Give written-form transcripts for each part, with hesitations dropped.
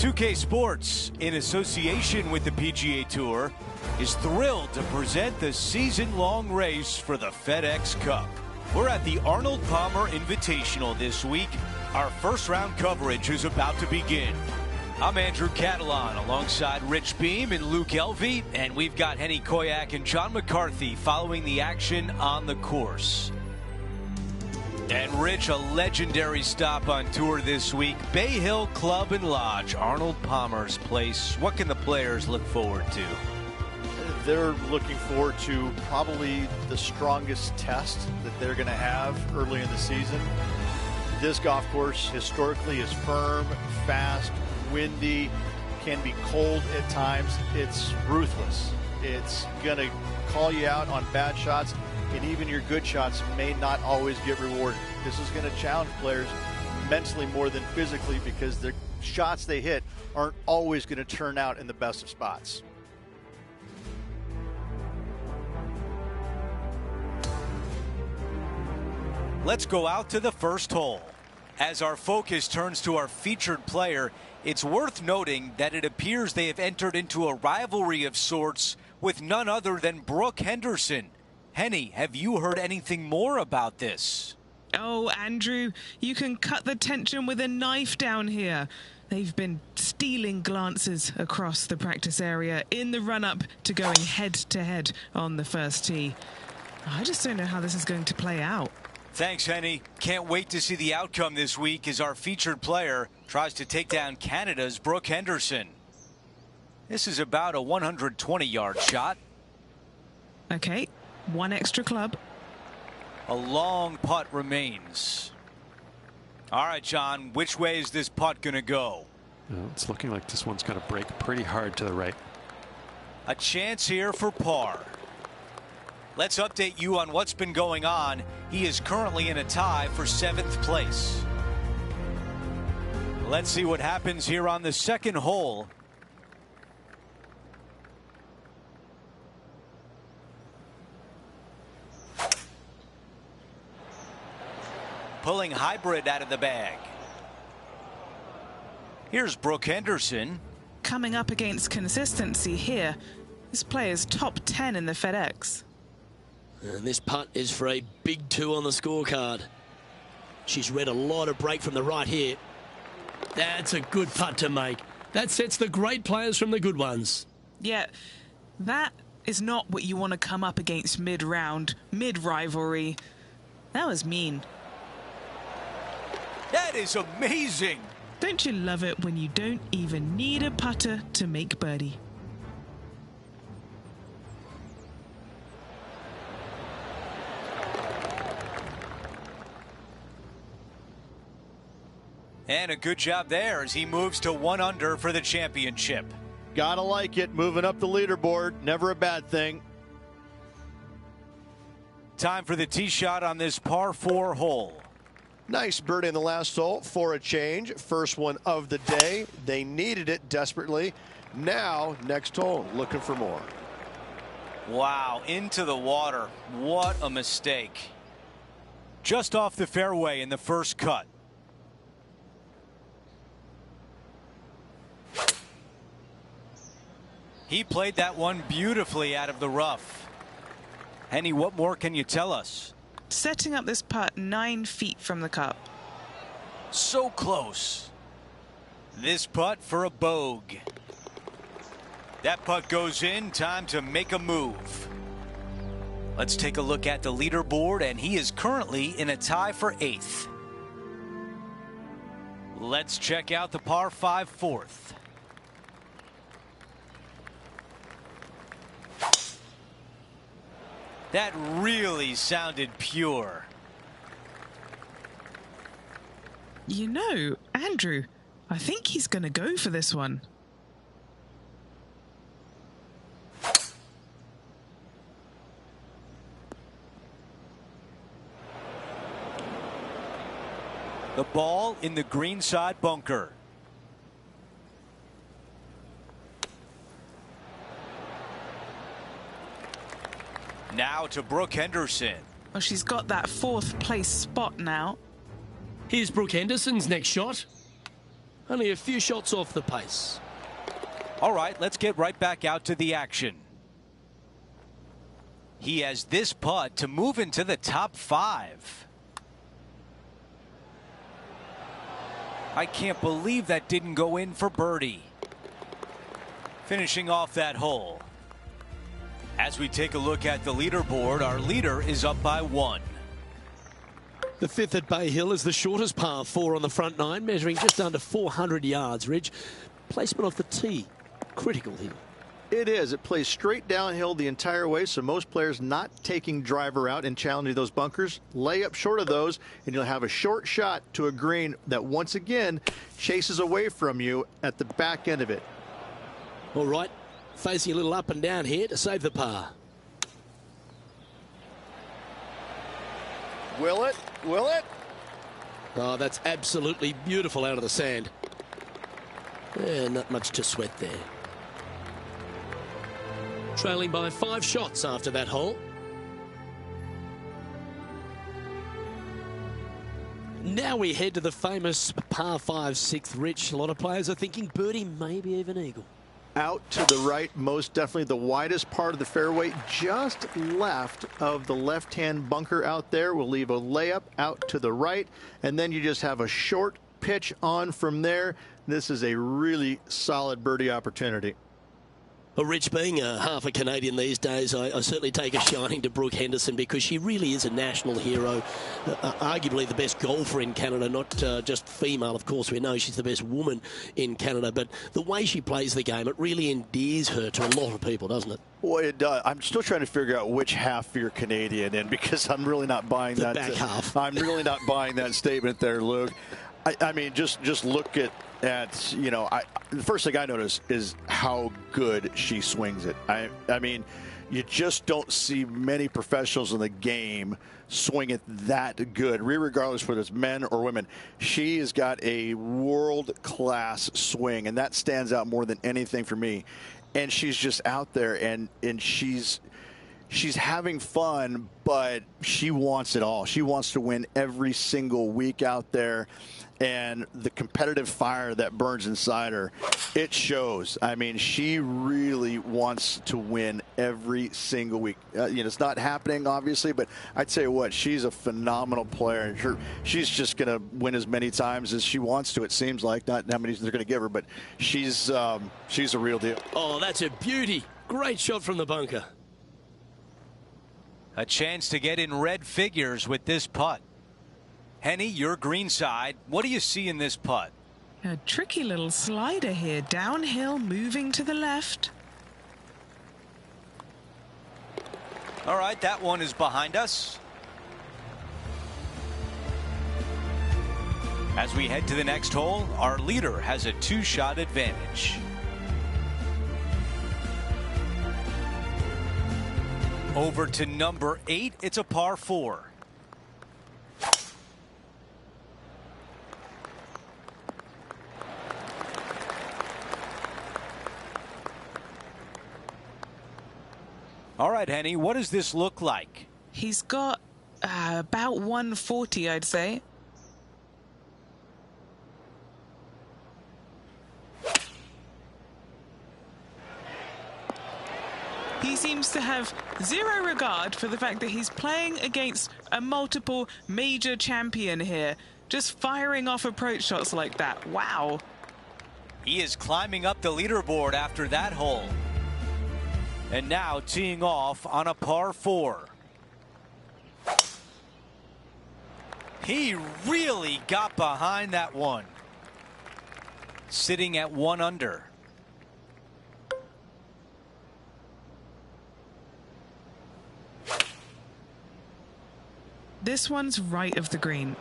2K Sports, in association with the PGA Tour, is thrilled to present the season-long race for the FedEx Cup. We're at the Arnold Palmer Invitational this week. Our first round coverage is about to begin. I'm Andrew Catalan alongside Rich Beam and Luke Elvey, and we've got Henny Koyak and John McCarthy following the action on the course. And Rich, a legendary stop on tour this week. Bay Hill Club and Lodge, Arnold Palmer's place. What can the players look forward to? They're looking forward to probably the strongest test that they're going to have early in the season. This golf course historically is firm, fast, windy, can be cold at times. It's ruthless. It's going to call you out on bad shots, and even your good shots may not always get rewarded. This is going to challenge players mentally more than physically, because the shots they hit aren't always going to turn out in the best of spots. Let's go out to the first hole. As our focus turns to our featured player, it's worth noting that it appears they have entered into a rivalry of sorts with none other than Brooke Henderson. Henny, have you heard anything more about this? Oh, Andrew, you can cut the tension with a knife down here. They've been stealing glances across the practice area in the run-up to going head-to-head on the first tee. I just don't know how this is going to play out. Thanks, Henny. Can't wait to see the outcome this week as our featured player tries to take down Canada's Brooke Henderson. This is about a 120-yard shot. Okay, one extra club. A long putt remains. All right, John, which way is this putt going to go? It's looking like this one's going to break pretty hard to the right. A chance here for par. Let's update you on what's been going on. He is currently in a tie for 7th place. Let's see what happens here on the second hole. Pulling hybrid out of the bag. Here's Brooke Henderson. Coming up against consistency here. This player's top 10 in the FedEx. And this putt is for a big 2 on the scorecard. She's read a lot of break from the right here. That's a good putt to make. That sets the great players from the good ones. Yeah, that is not what you want to come up against mid-round, mid-rivalry. That was mean. That is amazing. Don't you love it when you don't even need a putter to make birdie? And a good job there as he moves to 1 under for the championship. Gotta like it, moving up the leaderboard, never a bad thing. Time for the tee shot on this par 4 hole. Nice birdie in the last hole for a change. First one of the day. They needed it desperately. Now, next hole, looking for more. Wow, into the water. What a mistake. Just off the fairway in the first cut. He played that one beautifully out of the rough. Henny, what more can you tell us? Setting up this putt 9 feet from the cup. So close. This putt for a bogey. That putt goes in. Time to make a move. Let's take a look at the leaderboard, and he is currently in a tie for 8th. Let's check out the par 5 4th. That really sounded pure. You know, Andrew, I think he's going to go for this one. The ball in the greenside bunker. Now to Brooke Henderson. Well, she's got that 4th place spot now. Here's Brooke Henderson's next shot. Only a few shots off the pace. All right, let's get right back out to the action. He has this putt to move into the top 5. I can't believe that didn't go in for birdie. Finishing off that hole. As we take a look at the leaderboard, our leader is up by 1. The 5th at Bay Hill is the shortest par 4 on the front 9, measuring just under 400 yards, Ridge. Placement off the tee, critical here. It is. It plays straight downhill the entire way, so most players not taking driver out and challenging those bunkers. Lay up short of those, and you'll have a short shot to a green that once again chases away from you at the back end of it. All right, facing a little up and down here to save the par. Will it? Will it? Oh, that's absolutely beautiful out of the sand. Yeah, not much to sweat there. Trailing by 5 shots after that hole. Now we head to the famous par 5 6th, Rich. A lot of players are thinking birdie, maybe even eagle. Out to the right, most definitely the widest part of the fairway, just left of the left-hand bunker out there. We'll leave a layup out to the right, and then you just have a short pitch on from there. This is a really solid birdie opportunity. Well, Rich, being half a Canadian these days, I certainly take a shining to Brooke Henderson because she really is a national hero, arguably the best golfer in Canada, not just female. Of course, we know she's the best woman in Canada, but the way she plays the game, it really endears her to a lot of people, doesn't it? Well, it does. I'm still trying to figure out which half you're Canadian in because I'm really not buying the that. Back half. I'm really not buying that statement there, Luke. I mean, just look at you know, the first thing I notice is how good she swings it. I mean, you just don't see many professionals in the game swing it that good, regardless whether it's men or women. She has got a world-class swing, and that stands out more than anything for me. And she's just out there, and she's having fun, but she wants it all. She wants to win every single week out there. And the competitive fire that burns inside her, it shows. I mean, she really wants to win every single week. You know, it's not happening, obviously, but I'd tell you what, she's a phenomenal player. She's just going to win as many times as she wants to, it seems like. Not how many they're going to give her, but she's a real deal. Oh, that's a beauty. Great shot from the bunker. A chance to get in red figures with this putt. Henny, your green side. What do you see in this putt? A tricky little slider here. Downhill, moving to the left. All right, that one is behind us. As we head to the next hole, our leader has a 2-shot advantage. Over to number 8. It's a par 4. All right, Henny, what does this look like? He's got about 140, I'd say. He seems to have zero regard for the fact that he's playing against a multiple major champion here. Just firing off approach shots like that. Wow. He is climbing up the leaderboard after that hole. And now teeing off on a par 4. He really got behind that one. Sitting at 1 under. This one's right of the green.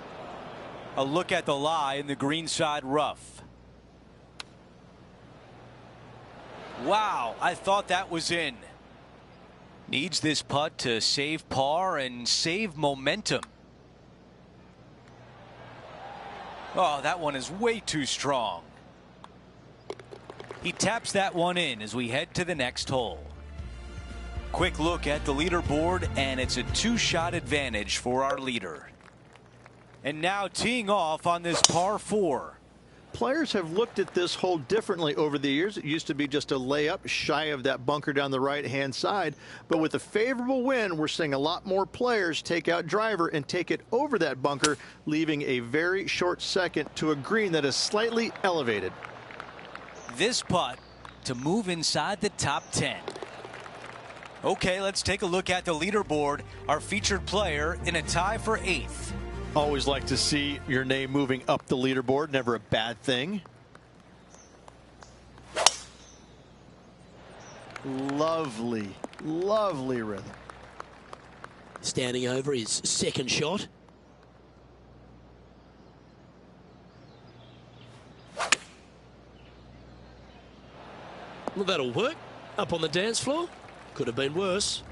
A look at the lie in the greenside rough. Wow, I thought that was in. Needs this putt to save par and save momentum. Oh, that one is way too strong. He taps that one in as we head to the next hole. Quick look at the leaderboard, and it's a 2-shot advantage for our leader. And now teeing off on this par 4. Players have looked at this hole differently over the years. It used to be just a layup shy of that bunker down the right-hand side. But with a favorable wind, we're seeing a lot more players take out driver and take it over that bunker, leaving a very short second to a green that is slightly elevated. This putt to move inside the top 10. Okay, let's take a look at the leaderboard. Our featured player in a tie for 8th. Always like to see your name moving up the leaderboard. Never a bad thing. Lovely, lovely rhythm. Standing over his second shot. Well, that'll work. Up on the dance floor. Could have been worse.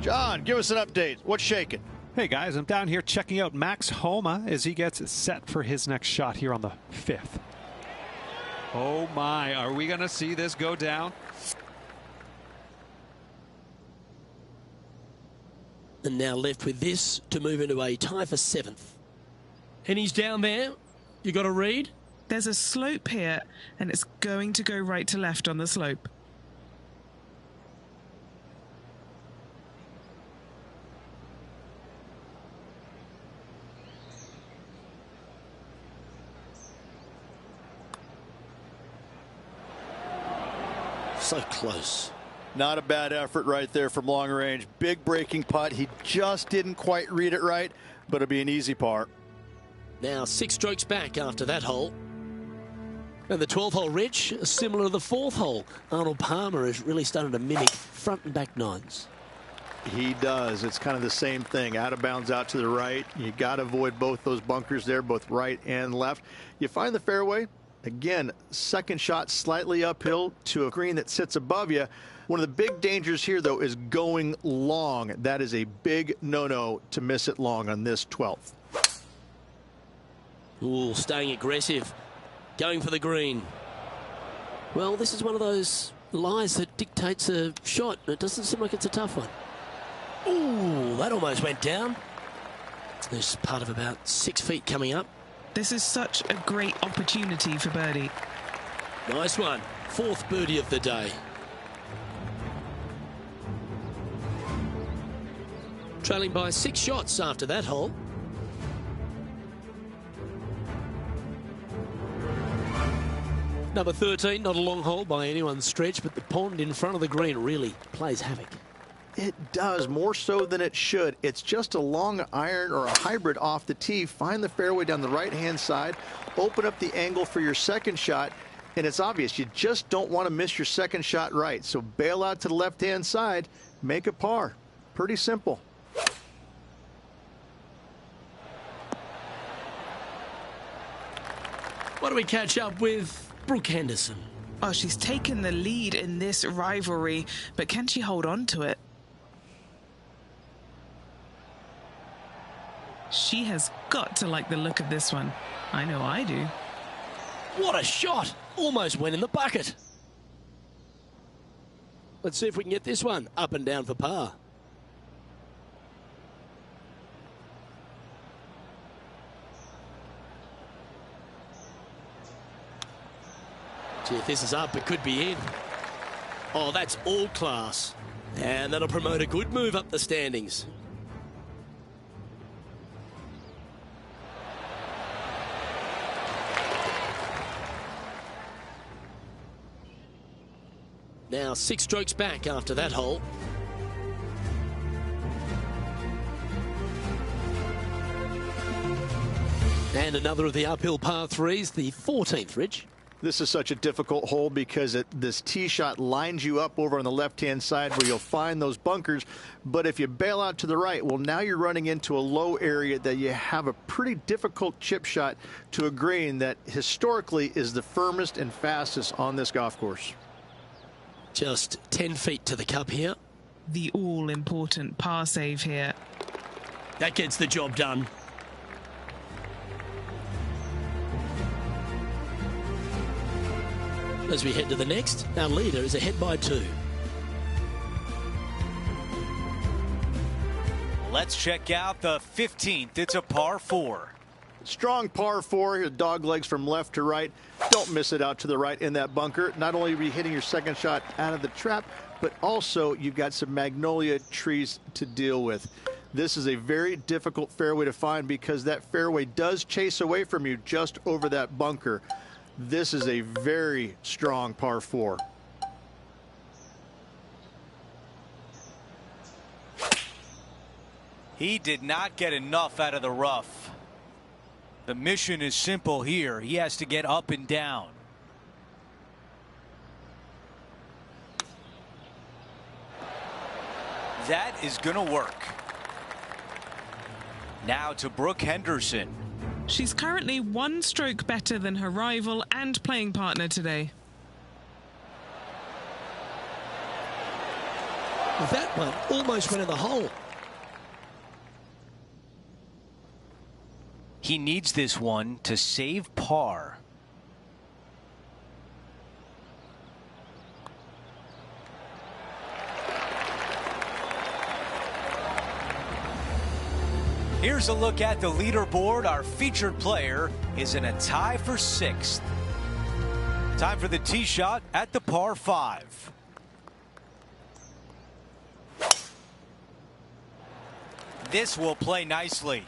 John, give us an update. What's shaking? Hey guys, I'm down here checking out Max Homa as he gets set for his next shot here on the 5th. Oh my, are we going to see this go down? And now left with this to move into a tie for 7th. And he's down there. You got to read? There's a slope here, and it's going to go right to left on the slope. So close. Not a bad effort right there from long range. Big breaking putt. He just didn't quite read it right, but it'll be an easy par. Now 6 strokes back after that hole. And the 12th hole, Rich, similar to the 4th hole. Arnold Palmer is really starting to mimic front and back nines. He does. It's kind of the same thing. Out of bounds out to the right. You got to avoid both those bunkers there, both right and left. You find the fairway. Again, second shot slightly uphill to a green that sits above you. One of the big dangers here, though, is going long. That is a big no-no to miss it long on this 12th. Ooh, staying aggressive. Going for the green. Well, this is one of those lies that dictates a shot. It doesn't seem like it's a tough one. Ooh, that almost went down. There's part of about 6 feet coming up. This is such a great opportunity for birdie. Nice one. 4th birdie of the day. Trailing by 6 shots after that hole. Number 13, not a long hole by anyone's stretch, but the pond in front of the green really plays havoc. It does, more so than it should. It's just a long iron or a hybrid off the tee. Find the fairway down the right-hand side. Open up the angle for your second shot. And it's obvious, you just don't want to miss your second shot right. So bail out to the left-hand side. Make a par. Pretty simple. Why do we catch up with Brooke Henderson? Oh, she's taken the lead in this rivalry, but can she hold on to it? She has got to like the look of this one. I know I do. What a shot! Almost went in the bucket. Let's see if we can get this one up and down for par. See if this is up, it could be in. Oh, that's all class. And that'll promote a good move up the standings. Now 6 strokes back after that hole. And another of the uphill par 3s, the 14th, Rich. This is such a difficult hole because this tee shot lines you up over on the left-hand side where you'll find those bunkers. But if you bail out to the right, well, now you're running into a low area that you have a pretty difficult chip shot to a green that historically is the firmest and fastest on this golf course. Just 10 feet to the cup here. The all-important par save here. That gets the job done. As we head to the next, our leader is ahead by 2. Let's check out the 15th. It's a par 4. Strong par 4 here, dog legs from left to right. Don't miss it out to the right in that bunker. Not only are you hitting your second shot out of the trap, but also you've got some magnolia trees to deal with. This is a very difficult fairway to find because that fairway does chase away from you just over that bunker. This is a very strong par 4. He did not get enough out of the rough. The mission is simple here. He has to get up and down. That is going to work. Now to Brooke Henderson. She's currently 1 stroke better than her rival and playing partner today. That one almost went in the hole. He needs this one to save par. Here's a look at the leaderboard. Our featured player is in a tie for 6th. Time for the tee shot at the par 5. This will play nicely.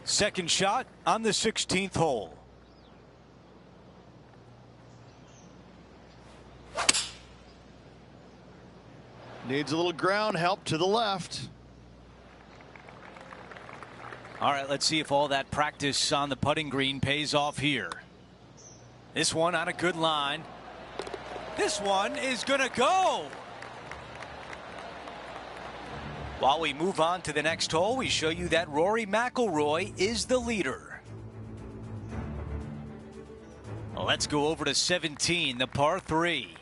Second shot on the 16th hole. Needs a little ground help to the left. All right, let's see if all that practice on the putting green pays off here. This one on a good line. This one is going to go. While we move on to the next hole, we show you that Rory McIlroy is the leader. Let's go over to 17, the par 3.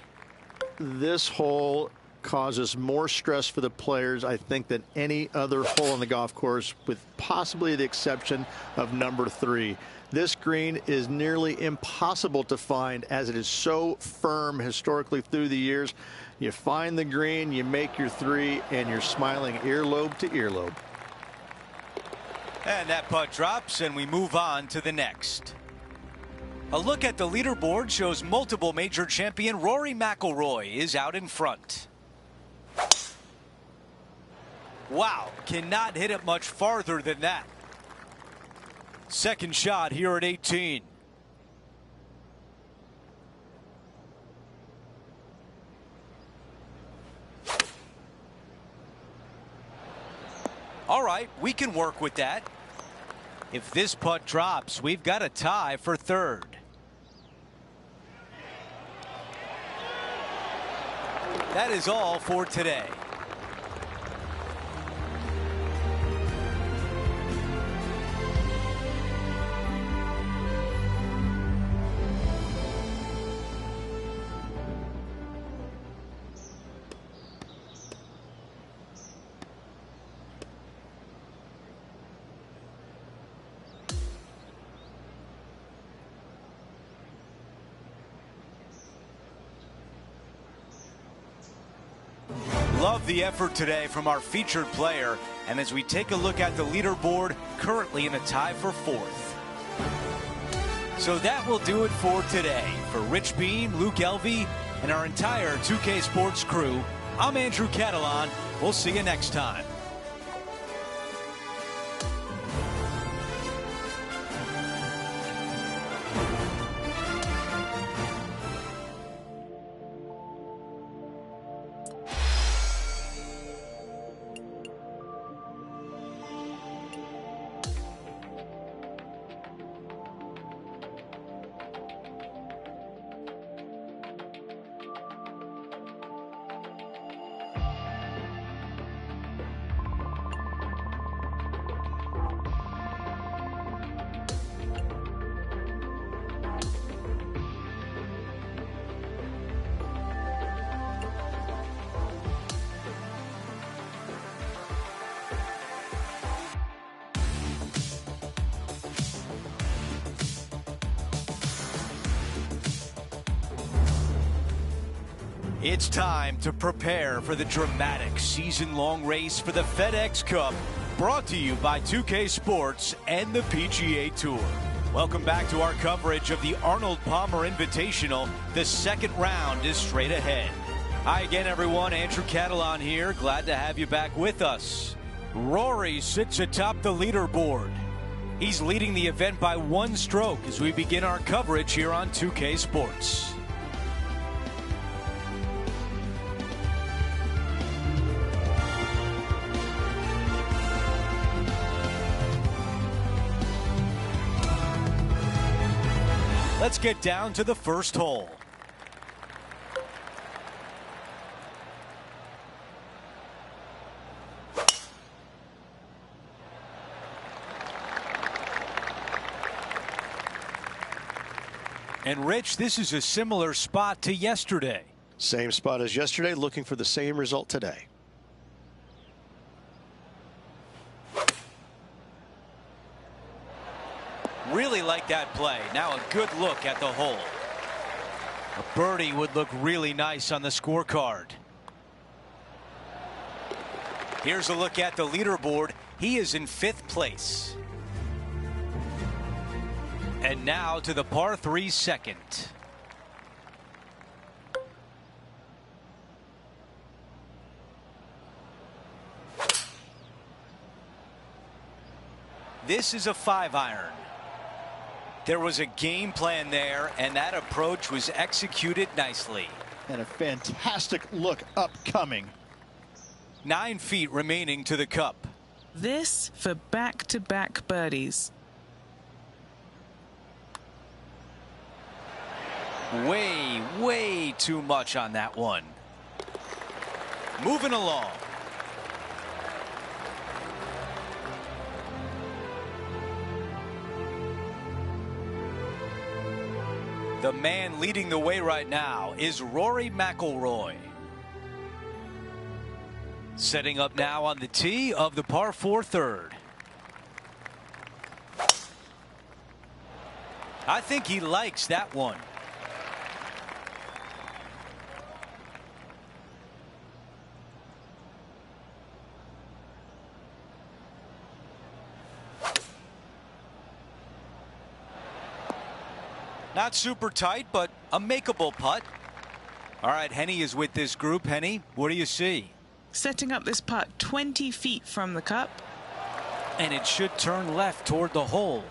This hole causes more stress for the players, I think, than any other hole on the golf course, with possibly the exception of number 3. This green is nearly impossible to find as it is so firm historically through the years. You find the green, you make your 3, and you're smiling earlobe to earlobe. And that putt drops, and we move on to the next. A look at the leaderboard shows multiple major champion Rory McIlroy is out in front. Wow, cannot hit it much farther than that. Second shot here at 18. All right, we can work with that. If this putt drops, we've got a tie for 3rd. That is all for today. Love the effort today from our featured player. And as we take a look at the leaderboard, currently in a tie for 4th. So that will do it for today. For Rich Beam, Luke Elvey, and our entire 2K Sports crew, I'm Andrew Catalan. We'll see you next time. It's time to prepare for the dramatic season-long race for the FedEx Cup brought to you by 2K Sports and the PGA Tour. Welcome back to our coverage of the Arnold Palmer Invitational. The second round is straight ahead. Hi again, everyone. Andrew Catalan here. Glad to have you back with us. Rory sits atop the leaderboard. He's leading the event by 1 stroke as we begin our coverage here on 2K Sports. Let's get down to the first hole. And Rich, this is a similar spot to yesterday. Same spot as yesterday, looking for the same result today. Really like that play. Now a good look at the hole. A birdie would look really nice on the scorecard. Here's a look at the leaderboard. He is in 5th place. And now to the par 3 second. This is a 5-iron. There was a game plan there, and that approach was executed nicely. And a fantastic look upcoming. 9 feet remaining to the cup. This for back-to-back birdies. Way too much on that one. Moving along. The man leading the way right now is Rory McIlroy. Setting up now on the tee of the par 4 third. I think he likes that one. Not super tight, but a makeable putt. All right, Henny is with this group. Henny, what do you see? Setting up this putt 20 feet from the cup. And it should turn left toward the hole.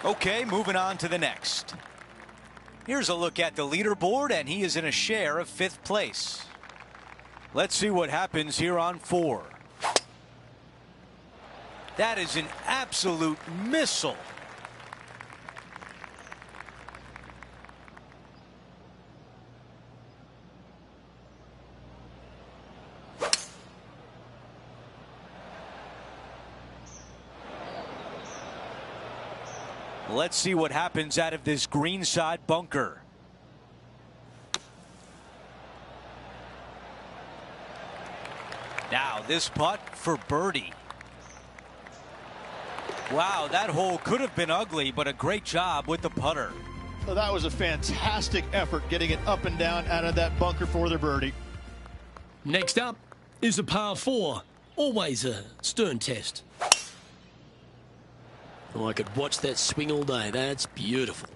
Okay, moving on to the next. Here's a look at the leaderboard, and he is in a share of 5th place. Let's see what happens here on 4. That is an absolute missile. Let's see what happens out of this greenside bunker. Now this putt for birdie. Wow, that hole could have been ugly, but a great job with the putter. Well, that was a fantastic effort getting it up and down out of that bunker for the birdie. Next up is a par 4. Always a stern test. Oh, I could watch that swing all day. That's beautiful.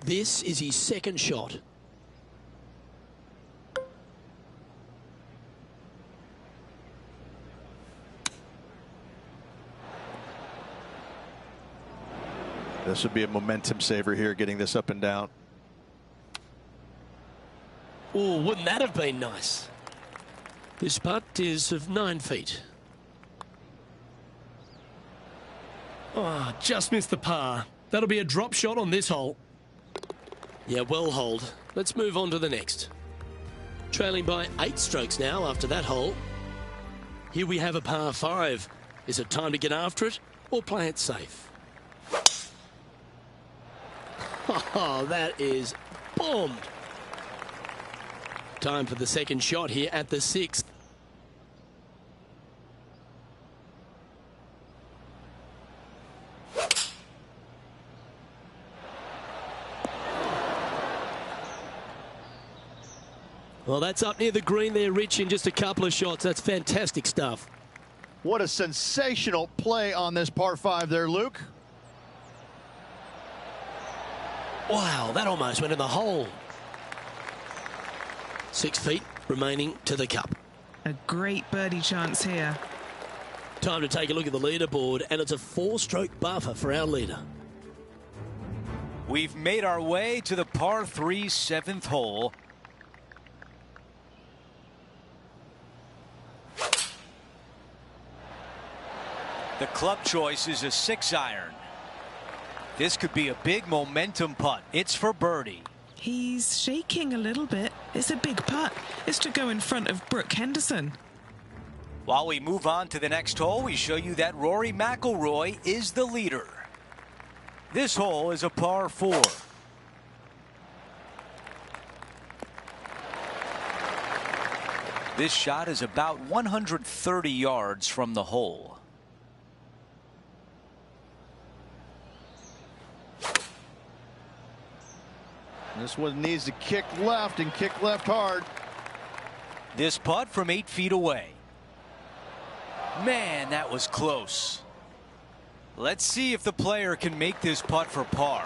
This is his second shot. This would be a momentum saver here, getting this up and down. Oh, wouldn't that have been nice? This putt is of 9 feet. Oh, just missed the par. That'll be a drop shot on this hole. Yeah, well holed. Let's move on to the next. Trailing by 8 strokes now after that hole. Here we have a par 5. Is it time to get after it or play it safe? Oh, that is bombed. Time for the second shot here at the 6th. Well, that's up near the green there, Rich, in just a couple of shots. That's fantastic stuff. What a sensational play on this par 5 there, Luke. Wow, that almost went in the hole. 6 feet remaining to the cup. A great birdie chance here. Time to take a look at the leaderboard, and it's a 4-stroke buffer for our leader. We've made our way to the par 3 7th hole. The club choice is a 6-iron. This could be a big momentum putt. It's for birdie. He's shaking a little bit. It's a big putt. It's to go in front of Brooke Henderson. While we move on to the next hole, we show you that Rory McIlroy is the leader. This hole is a par 4. This shot is about 130 yards from the hole. This one needs to kick left and kick left hard. This putt from 8 feet away. Man, that was close. Let's see if the player can make this putt for par.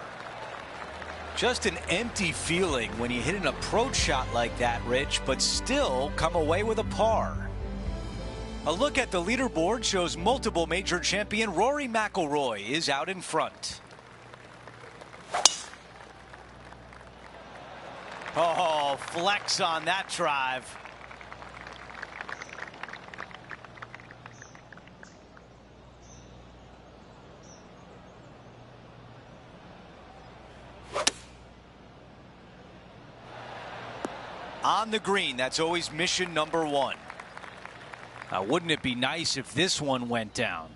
Just an empty feeling when you hit an approach shot like that, Rich, but still come away with a par. A look at the leaderboard shows multiple major champion Rory McIlroy is out in front. Oh, flex on that drive. On the green, that's always mission number 1. Now, wouldn't it be nice if this one went down?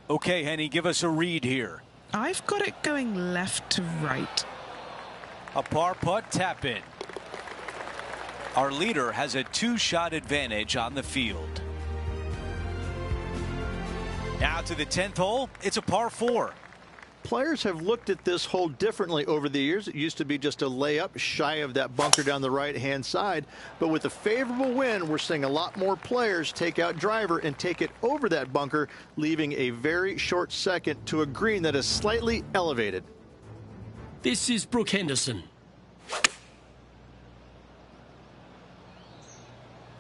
Okay, Henny, give us a read here. I've got it going left to right. A par putt tap in. Our leader has a 2-shot advantage on the field. Now to the 10th hole. It's a par 4. Players have looked at this hole differently over the years. It used to be just a layup shy of that bunker down the right-hand side. But with a favorable wind, we're seeing a lot more players take out driver and take it over that bunker, leaving a very short second to a green that is slightly elevated. This is Brooke Henderson.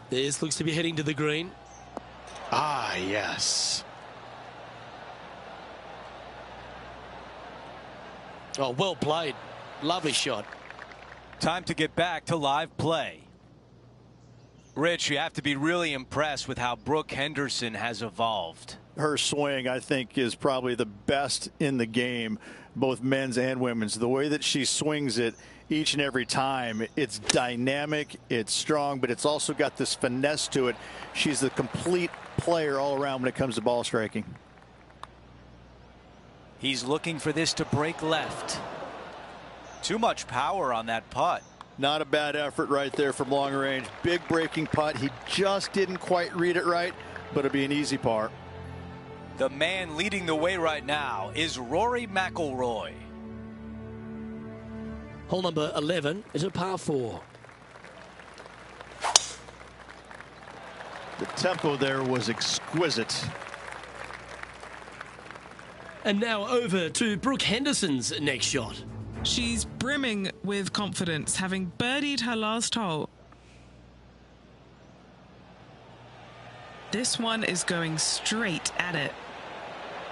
This looks to be heading to the green. Ah, yes. Oh, well played. Lovely shot. Time to get back to live play. Rich, you have to be really impressed with how Brooke Henderson has evolved. Her swing, I think, is probably the best in the game, both men's and women's. The way that she swings it each and every time, it's dynamic, it's strong, but it's also got this finesse to it. She's a complete player all around when it comes to ball striking. He's looking for this to break left. Too much power on that putt. Not a bad effort right there from long range. Big breaking putt. He just didn't quite read it right, but it'll be an easy par. The man leading the way right now is Rory McIlroy. Hole number 11 is a par 4. The tempo there was exquisite. And now over to Brooke Henderson's next shot. She's brimming with confidence, having birdied her last hole. This one is going straight at it.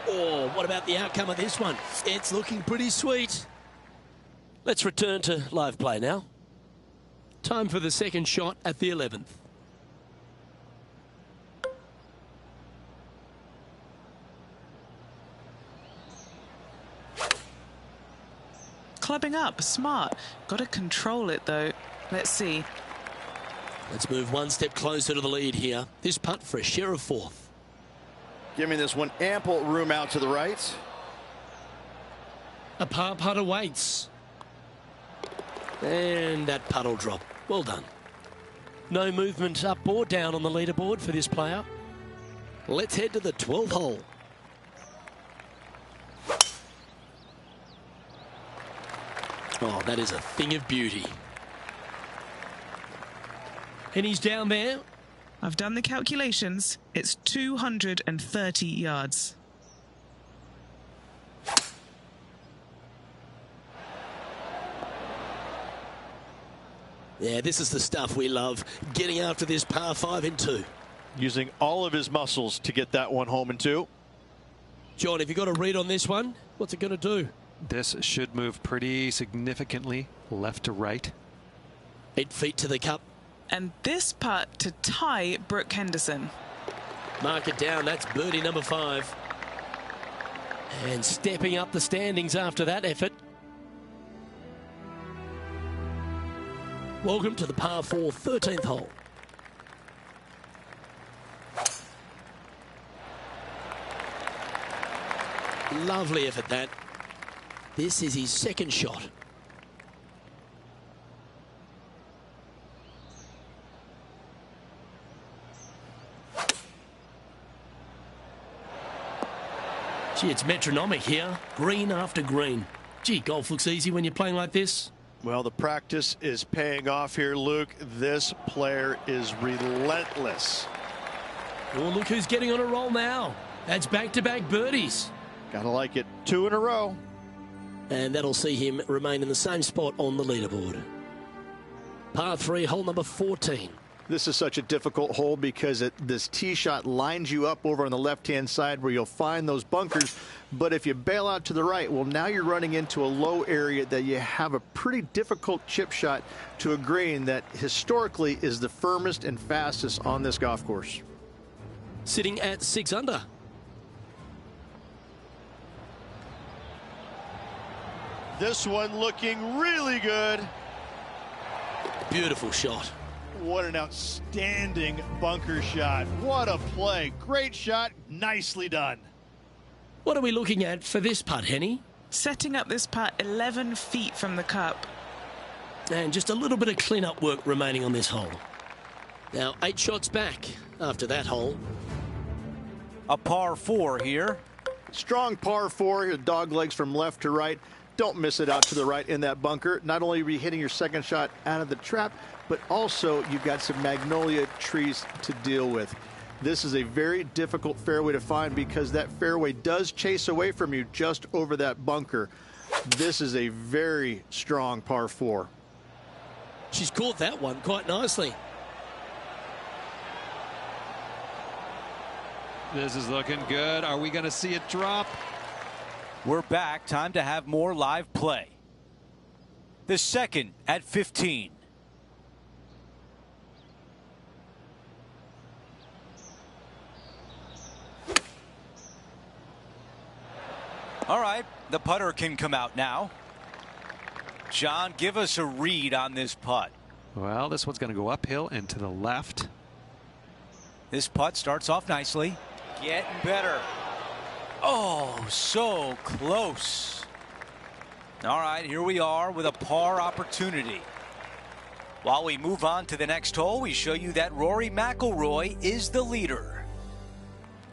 Oh, what about the outcome of this one? It's looking pretty sweet. Let's return to live play now. Time for the second shot at the 11th. Clubbing up, smart. Got to control it though. Let's see. Let's move one step closer to the lead here. This putt for a share of 4th. Giving this one ample room out to the right. A par putt awaits. And that putt will drop. Well done. No movement up or down on the leaderboard for this player. Let's head to the 12th hole. Oh, that is a thing of beauty. And he's down there. I've done the calculations. It's 230 yards. Yeah, this is the stuff we love, getting after this par 5 in 2. Using all of his muscles to get that one home in 2. John, have you got a read on this one? What's it going to do? This should move pretty significantly left to right. 8 feet to the cup. And this putt to tie Brooke Henderson. Mark it down. That's birdie number 5. And stepping up the standings after that effort. Welcome to the par 4 13th hole. Lovely effort that. This is his second shot. Gee, it's metronomic here. Green after green. Gee, golf looks easy when you're playing like this. Well, the practice is paying off here, Luke. This player is relentless. Oh, look who's getting on a roll now. That's back-to-back birdies. Gotta like it. 2 in a row. And that'll see him remain in the same spot on the leaderboard. Par 3, hole number 14. This is such a difficult hole because this tee shot lines you up over on the left-hand side where you'll find those bunkers. But if you bail out to the right, well, now you're running into a low area that you have a pretty difficult chip shot to a green that historically is the firmest and fastest on this golf course. Sitting at 6 under. This one looking really good. Beautiful shot. What an outstanding bunker shot. What a play. Great shot. Nicely done. What are we looking at for this putt, Henny? Setting up this putt 11 feet from the cup. And just a little bit of clean-up work remaining on this hole. Now 8 shots back after that hole. A par 4 here. Strong par 4. Dog legs from left to right. Don't miss it out to the right in that bunker. Not only are you hitting your second shot out of the trap, but also you've got some magnolia trees to deal with. This is a very difficult fairway to find because that fairway does chase away from you just over that bunker. This is a very strong par 4. She's caught that one quite nicely. This is looking good. Are we going to see it drop? We're back. Time to have more live play. The second at 15. All right, the putter can come out now. John, give us a read on this putt. Well, this one's going to go uphill and to the left. This putt starts off nicely. Getting better. Oh, so close. All right, here we are with a par opportunity. While we move on to the next hole, we show you that Rory McIlroy is the leader.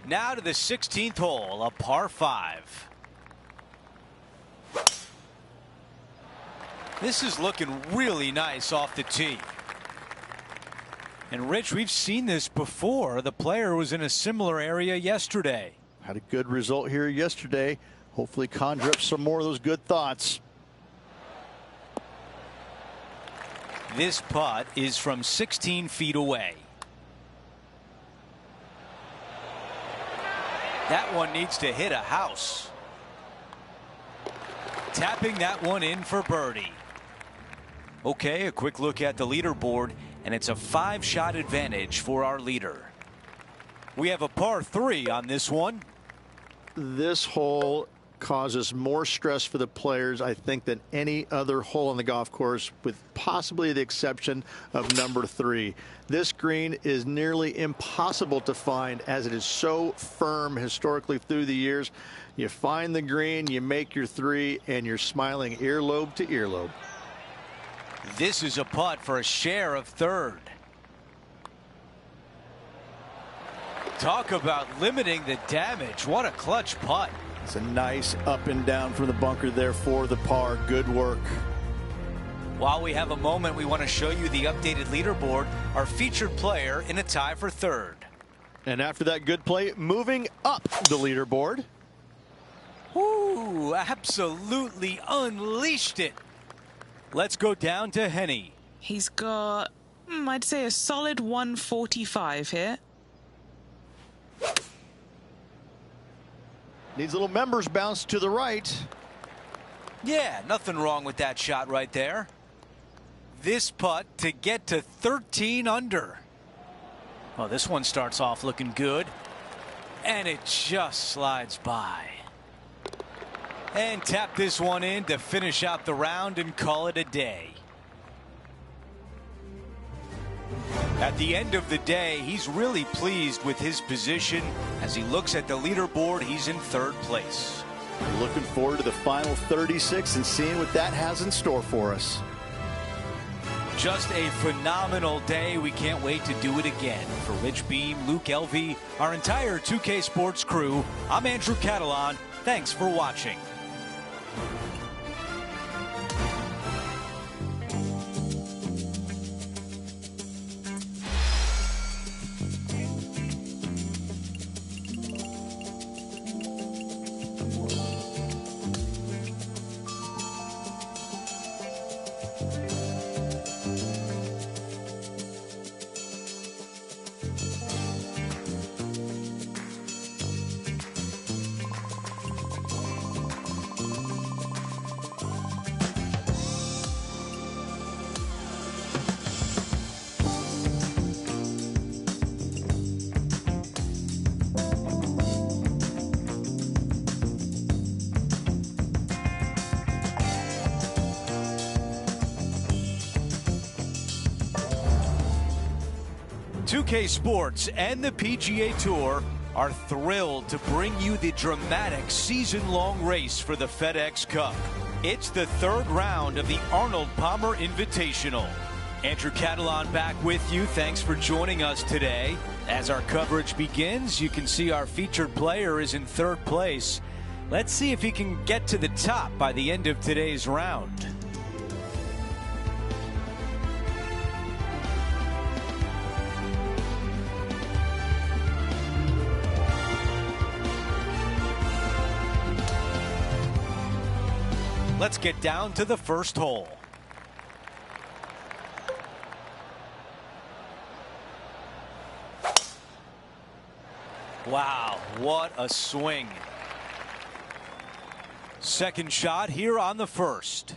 Now to the 16th hole, a par 5. This is looking really nice off the tee. And Rich, we've seen this before. The player was in a similar area yesterday. Had a good result here yesterday. Hopefully conjure up some more of those good thoughts. This putt is from 16 feet away. That one needs to hit a house. Tapping that one in for birdie. Okay, a quick look at the leaderboard, and it's a 5-shot advantage for our leader. We have a par 3 on this one. This hole causes more stress for the players, I think, than any other hole on the golf course, with possibly the exception of number 3. This green is nearly impossible to find as it is so firm historically through the years. You find the green, you make your 3, and you're smiling earlobe to earlobe. This is a putt for a share of 3rd. Talk about limiting the damage. What a clutch putt. It's a nice up and down from the bunker there for the par. Good work. While we have a moment, we want to show you the updated leaderboard, our featured player in a tie for third. And after that good play, moving up the leaderboard. Ooh, absolutely unleashed it. Let's go down to Henny. He's got, I'd say, a solid 145 here. Needs a little members bounce to the right. Yeah, nothing wrong with that shot right there. This putt to get to 13 under. Well, this one starts off looking good. And it just slides by. And tap this one in to finish out the round and call it a day. At the end of the day, he's really pleased with his position. As he looks at the leaderboard, he's in third place. Looking forward to the final 36 and seeing what that has in store for us. Just a phenomenal day. We can't wait to do it again. For Rich Beam, Luke Elvey, our entire 2K Sports crew, I'm Andrew Catalan. Thanks for watching. .2K Sports and the PGA Tour are thrilled to bring you the dramatic season-long race for the FedEx Cup. It's the third round of the Arnold Palmer Invitational. Andrew Catalan back with you. Thanks for joining us today. As our coverage begins, you can see our featured player is in third place. Let's see if he can get to the top by the end of today's round. Let's get down to the first hole. Wow, what a swing. Second shot here on the first.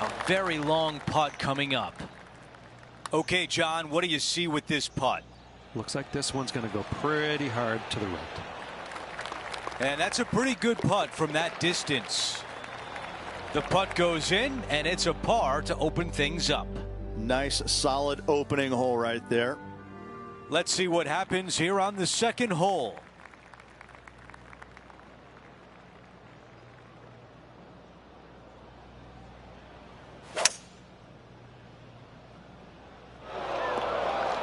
A very long putt coming up. Okay, John, what do you see with this putt? Looks like this one's going to go pretty hard to the right. And that's a pretty good putt from that distance. The putt goes in, and it's a par to open things up. Nice, solid opening hole right there. Let's see what happens here on the second hole.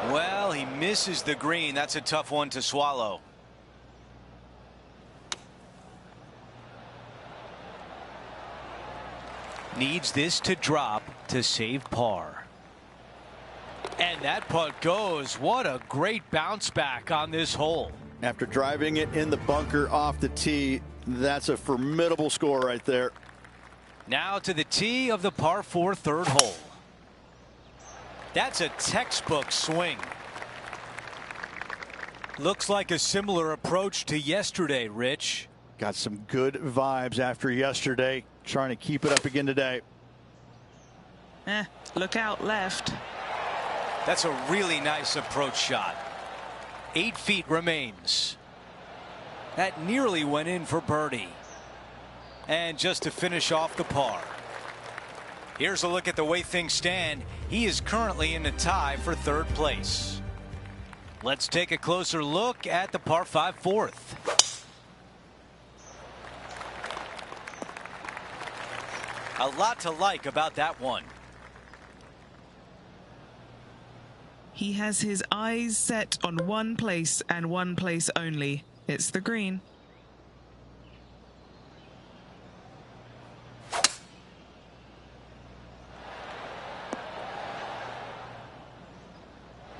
Well, he misses the green. That's a tough one to swallow. Needs this to drop to save par. And that putt goes. What a great bounce back on this hole. After driving it in the bunker off the tee, that's a formidable score right there. Now to the tee of the par 4 third hole. That's a textbook swing. Looks like a similar approach to yesterday, Rich. Got some good vibes after yesterday. Trying to keep it up again today. Look out left. That's a really nice approach shot. 8 feet remains. That nearly went in for birdie. And just to finish off the par. Here's a look at the way things stand. He is currently in a tie for third place. Let's take a closer look at the par 5 fourth. A lot to like about that one. He has his eyes set on one place and one place only. It's the green.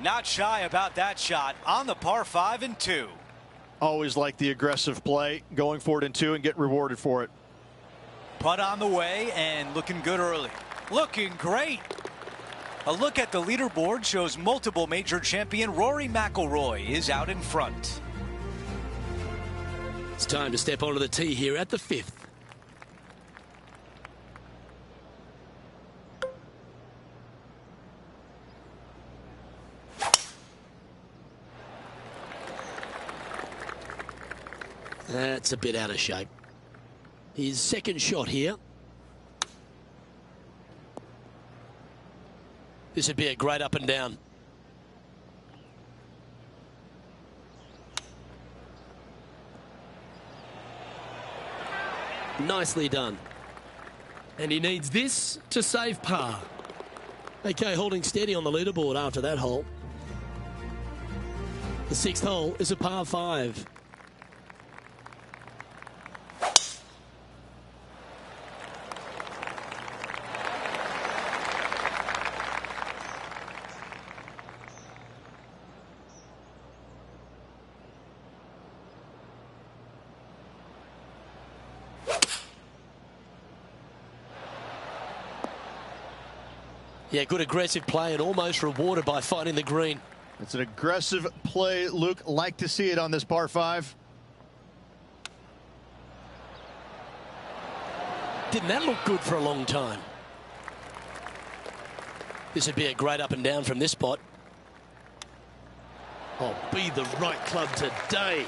Not shy about that shot on the par 5 and 2. Always like the aggressive play, going for it in 2 and get rewarded for it. Putt on the way and looking good early. Looking great. A look at the leaderboard shows multiple major champion Rory McIlroy is out in front. It's time to step onto the tee here at the 5th. That's a bit out of shape. His second shot here. This would be a great up and down. Nicely done. And he needs this to save par. Okay, holding steady on the leaderboard after that hole. The 6th hole is a par 5. Yeah, good aggressive play and almost rewarded by finding the green. It's an aggressive play, Luke. Like to see it on this par 5. Didn't that look good for a long time? This would be a great up and down from this spot. Oh, be the right club today.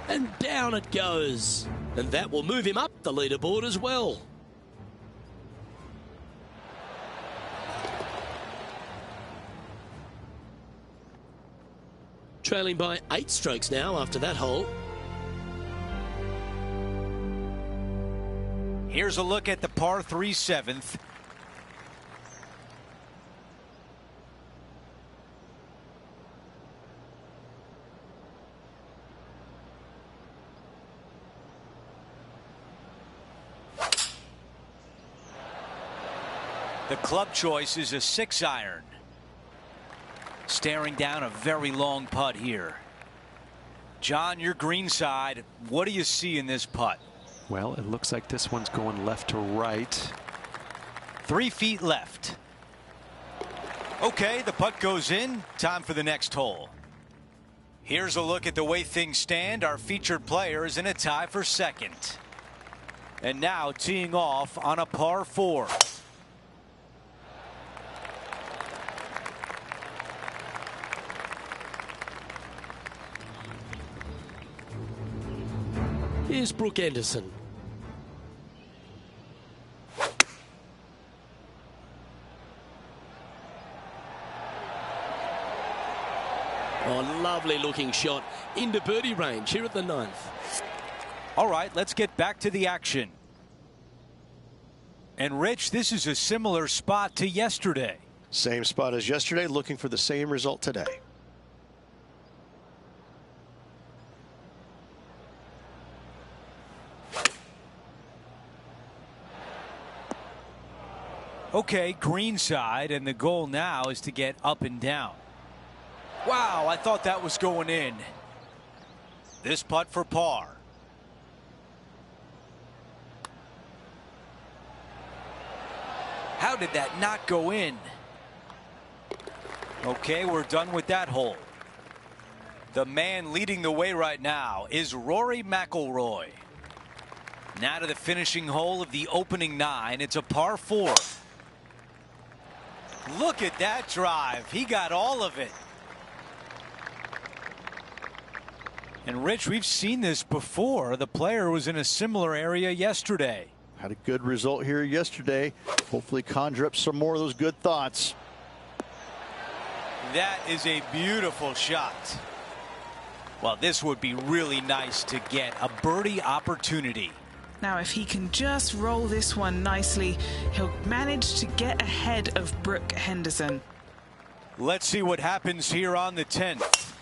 And down it goes. And that will move him up the leaderboard as well. Trailing by 8 strokes now after that hole. Here's a look at the par 3 7th. The club choice is a 6-iron. Staring down a very long putt here. John, your green side, what do you see in this putt? Well, it looks like this one's going left to right. 3 feet left. Okay, the putt goes in. Time for the next hole. Here's a look at the way things stand. Our featured player is in a tie for 2nd. And now teeing off on a par 4. Here's Brooke Anderson. Oh, lovely looking shot into birdie range here at the 9th. All right, let's get back to the action. And Rich, this is a similar spot to yesterday. Same spot as yesterday, looking for the same result today. Okay, green side, and the goal now is to get up and down. Wow, I thought that was going in. This putt for par. How did that not go in? Okay, we're done with that hole. The man leading the way right now is Rory McIlroy. Now to the finishing hole of the opening 9. It's a par 4. Look at that drive. He got all of it. And Rich, we've seen this before. The player was in a similar area yesterday. Had a good result here yesterday. Hopefully conjure up some more of those good thoughts. That is a beautiful shot. Well, this would be really nice to get a birdie opportunity. Now, if he can just roll this one nicely, he'll manage to get ahead of Brooke Henderson. Let's see what happens here on the 10th.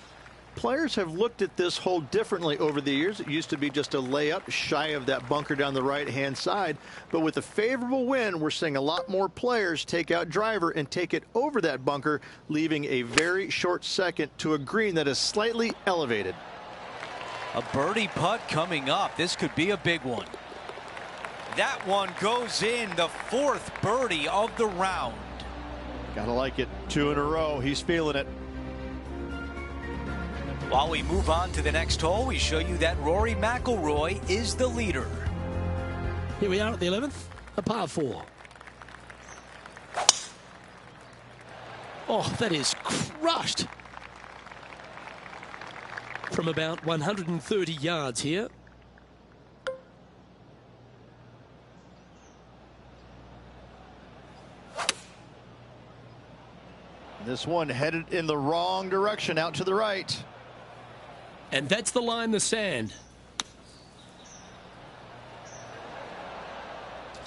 Players have looked at this hole differently over the years. It used to be just a layup shy of that bunker down the right-hand side. But with a favorable wind, we're seeing a lot more players take out driver and take it over that bunker, leaving a very short second to a green that is slightly elevated. A birdie putt coming up. This could be a big one. That one goes in, the 4th birdie of the round. Gotta like it. 2 in a row. He's feeling it. While we move on to the next hole, we show you that Rory McIlroy is the leader. Here we are at the 11th, a par 4. Oh, that is crushed. From about 130 yards here. This one headed in the wrong direction, out to the right. And that's the line, the sand.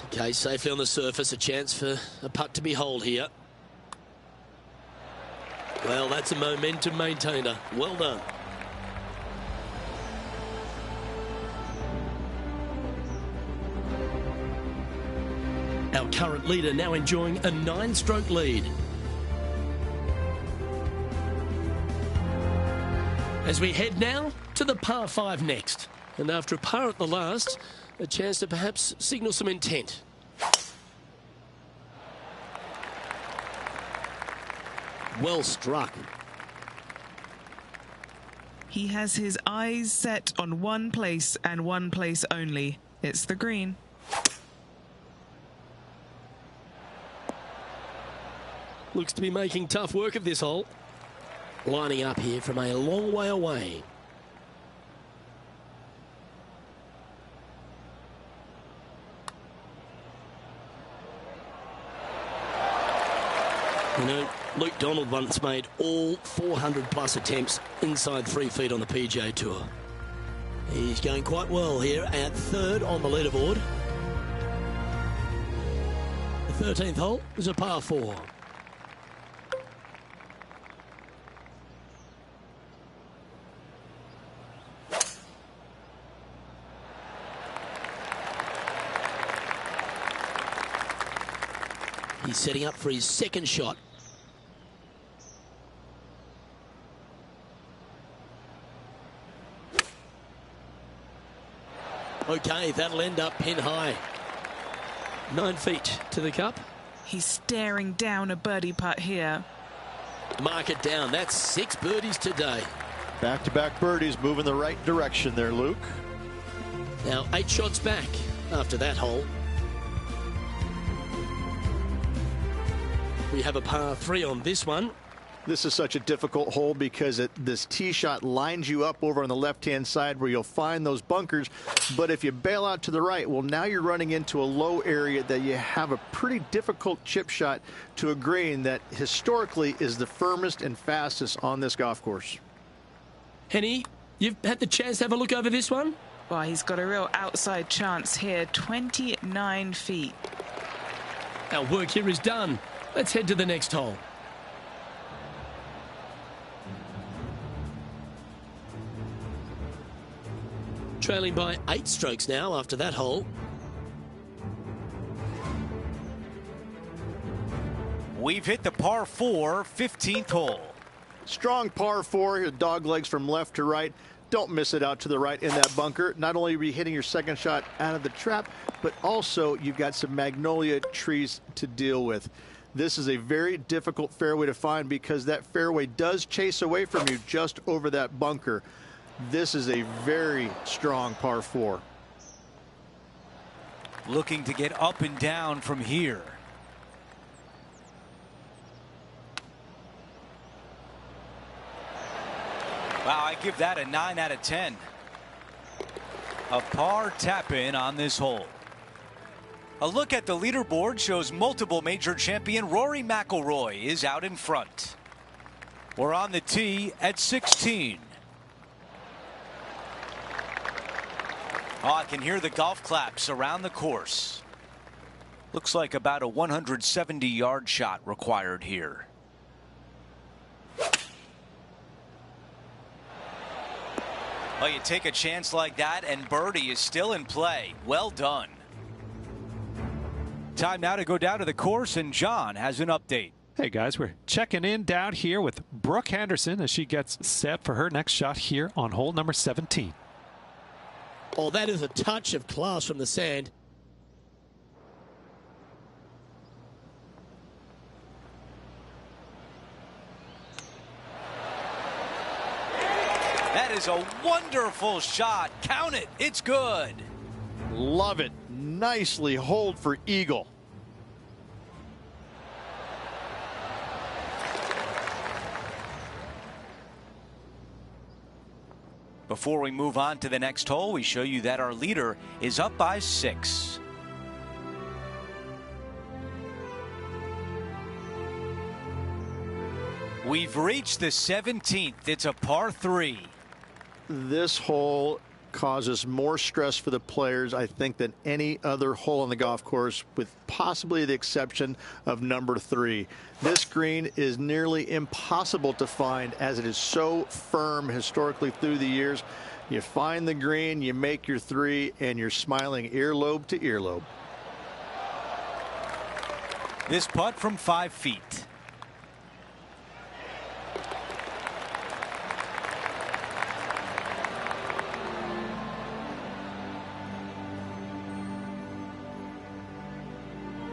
Okay, safely on the surface, a chance for a putt to be holed here. Well, that's a momentum maintainer. Well done. Our current leader now enjoying a 9-stroke lead. As we head now to the par 5 next. And after a par at the last, a chance to perhaps signal some intent. Well struck. He has his eyes set on one place and one place only. It's the green. Looks to be making tough work of this hole. Lining up here from a long way away. You know, Luke Donald once made all 400+ attempts inside 3 feet on the PGA Tour. He's going quite well here at 3rd on the leaderboard. The 13th hole is a par 4. He's setting up for his 2nd shot. Okay, that'll end up pin high. 9 feet to the cup. He's staring down a birdie putt here. Mark it down. That's 6 birdies today. Back-to-back birdies, moving the right direction there, Luke. Now 8 shots back after that hole. We have a par 3 on this one. This is such a difficult hole because this tee shot lines you up over on the left-hand side where you'll find those bunkers. But if you bail out to the right, well, now you're running into a low area that you have a pretty difficult chip shot to a green that historically is the firmest and fastest on this golf course. Henny, you've had the chance to have a look over this one? Well, he's got a real outside chance here. 29 feet. Our work here is done. Let's head to the next hole. Trailing by 8 strokes now after that hole. We've hit the par 4, 15th hole. Strong par 4, dog legs from left to right. Don't miss it out to the right in that bunker. Not only are you hitting your 2nd shot out of the trap, but also you've got some magnolia trees to deal with. This is a very difficult fairway to find because that fairway does chase away from you just over that bunker. This is a very strong par 4. Looking to get up and down from here. Wow, I give that a 9 out of 10. A par tap-in on this hole. A look at the leaderboard shows multiple major champion Rory McIlroy is out in front. We're on the tee at 16. Oh, I can hear the golf claps around the course. Looks like about a 170-yard shot required here. Well, you take a chance like that, and birdie is still in play. Well done. Time now to go down to the course, and John has an update. Hey guys, we're checking in down here with Brooke Henderson as she gets set for her next shot here on hole number 17. Oh, that is a touch of class from the sand. That is a wonderful shot. Count it. It's good. Love it. Nicely holed for eagle. Before we move on to the next hole, we show you that our leader is up by 6. We've reached the 17th. It's a par 3. This hole causes more stress for the players, I think, than any other hole on the golf course, with possibly the exception of number 3. This green is nearly impossible to find as it is so firm historically through the years. You find the green, you make your 3, and you're smiling earlobe to earlobe. This putt from 5 feet.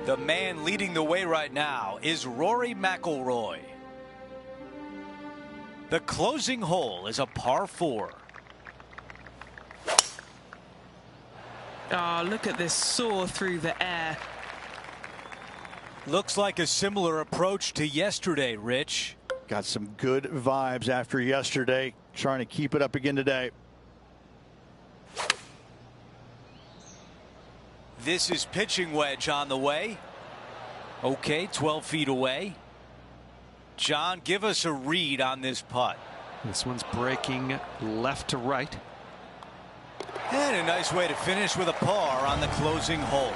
The man leading the way right now is Rory McIlroy. The closing hole is a par 4. Oh, look at this soar through the air. Looks like a similar approach to yesterday, Rich. Got some good vibes after yesterday, trying to keep it up again today. This is pitching wedge on the way. Okay, 12 feet away. John, give us a read on this putt. This one's breaking left to right. And a nice way to finish with a par on the closing hole.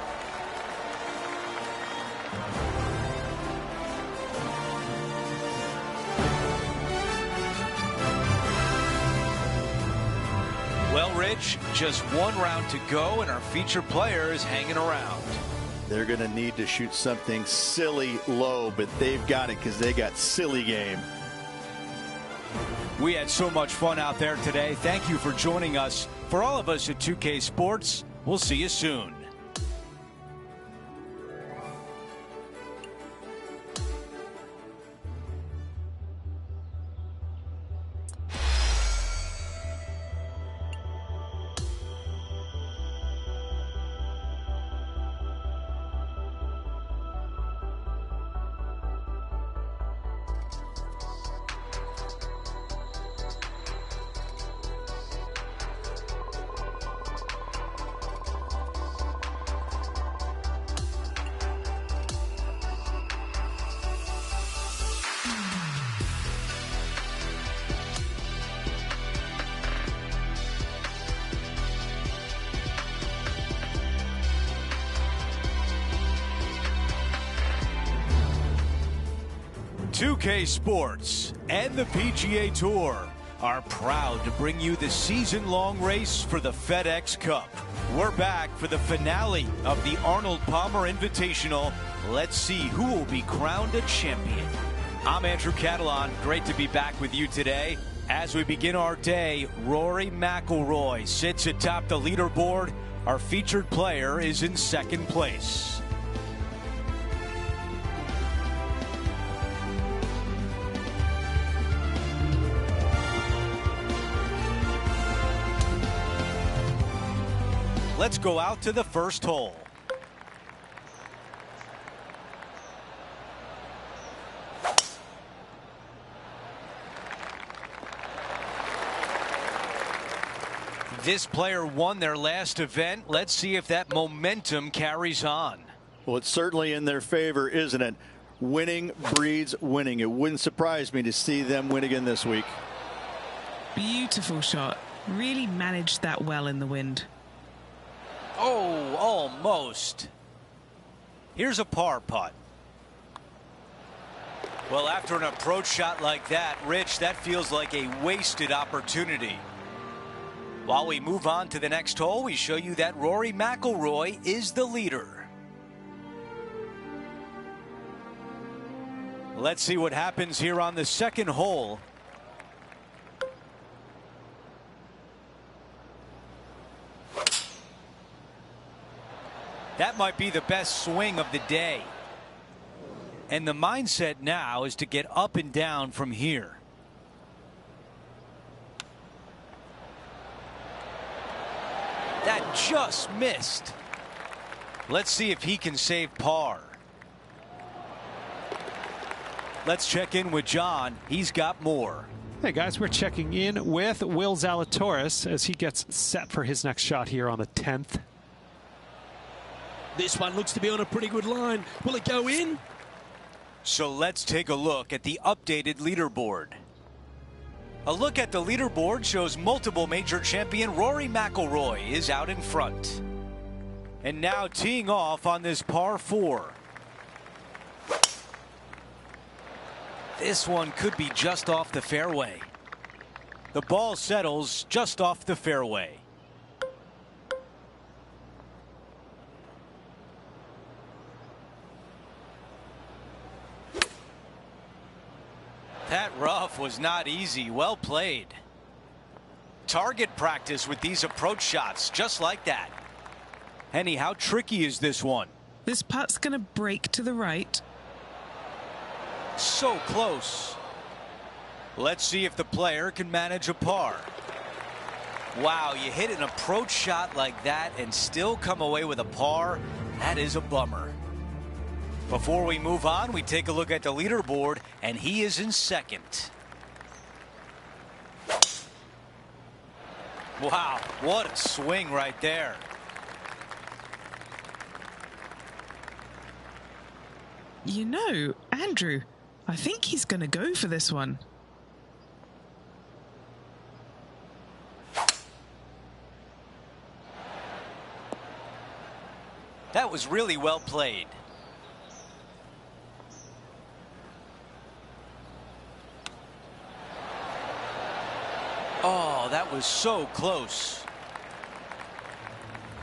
Well, Rich, just one round to go, and our featured player is hanging around. They're going to need to shoot something silly low, but they've got it because they got silly game. We had so much fun out there today. Thank you for joining us. For all of us at 2K Sports, we'll see you soon. .2K Sports and the PGA Tour are proud to bring you the season-long race for the FedEx Cup. We're back for the finale of the Arnold Palmer Invitational. Let's see who will be crowned a champion. I'm Andrew Catalan. Great to be back with you today. As we begin our day, Rory McIlroy sits atop the leaderboard. Our featured player is in second place. Let's go out to the first hole. This player won their last event. Let's see if that momentum carries on. Well, it's certainly in their favor, isn't it? Winning breeds winning. It wouldn't surprise me to see them win again this week. Beautiful shot. Really managed that well in the wind. Oh, almost. Here's a par putt. Well, after an approach shot like that, Rich, that feels like a wasted opportunity. While we move on to the next hole, we show you that Rory McIlroy is the leader. Let's see what happens here on the second hole. That might be the best swing of the day. And the mindset now is to get up and down from here. That just missed. Let's see if he can save par. Let's check in with John. He's got more. Hey guys, we're checking in with Will Zalatoris as he gets set for his next shot here on the 10th. This one looks to be on a pretty good line. Will it go in? So let's take a look at the updated leaderboard. A look at the leaderboard shows multiple major champion Rory McIlroy is out in front. And now teeing off on this par 4. This one could be just off the fairway. The ball settles just off the fairway. That rough was not easy. Well played. Target practice with these approach shots, just like that. Henny, how tricky is this one? This putt's going to break to the right. So close. Let's see if the player can manage a par. Wow, you hit an approach shot like that and still come away with a par. That is a bummer. Before we move on, we take a look at the leaderboard, and he is in second. Wow, what a swing right there. You know, Andrew, I think he's going to go for this one. That was really well played. Oh, that was so close.